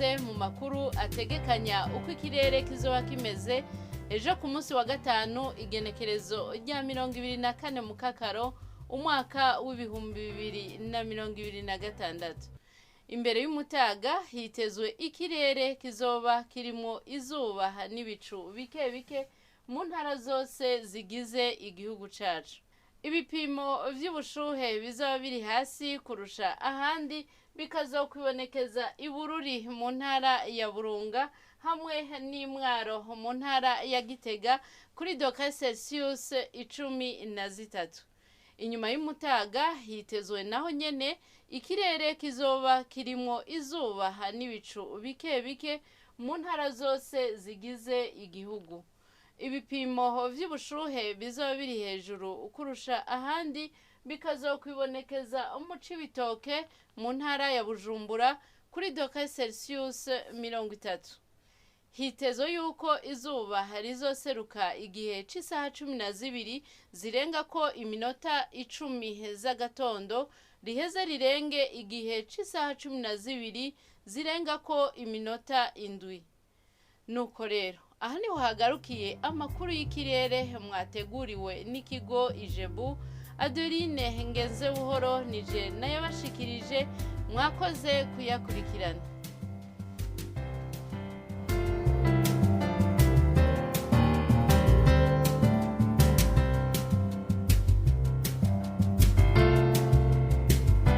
ikaze mu makuru ategekanya uko ikirere kizoba kimeze ejo ku munsi wa gatanu igenekerezo rya 24 mu kakaro umwaka w'ibihumbi 2026. Imbere y'umutaga hitezwe ikirere kizoba kirimo izuba n'ibicu bike bike mu ntara zose zigize igihugu cacu. Ibipimo vy'ubushuhe bizoba biri hasi kurusha ahandi bikazokwibonekeza ibururi mu ntara ya Burunga hamwe n'Imwaro mu ntara ya Gitega kuri dogere Celsius 13. Inyuma y'umutaga hitezwe naho nyene ikirere kizoba kirimo izuba n'ibicu bike bike mu ntara zose zigize igihugu. Ibipimo vy'ubushuhe bizoba biri hejuru kurusha ahandi bikazokwibonekeza mu Cibitoke mu ntara ya Bujumbura kuri dogere Celsius 30. Hitezo yuko izuba rizoseruka igihe c'isaha 12 zirenga ko iminota 10 z'agatondo riheze rirenge igihe c'isaha 12 zirenga ko iminota 7. Nuko rero aha niho hagarukiye amakuru y'ikirere mwateguriwe n'ikigo Ijebu. Adeline Ngenze buhoro nije nayabashikirije, mwakoze kuyakurikirana.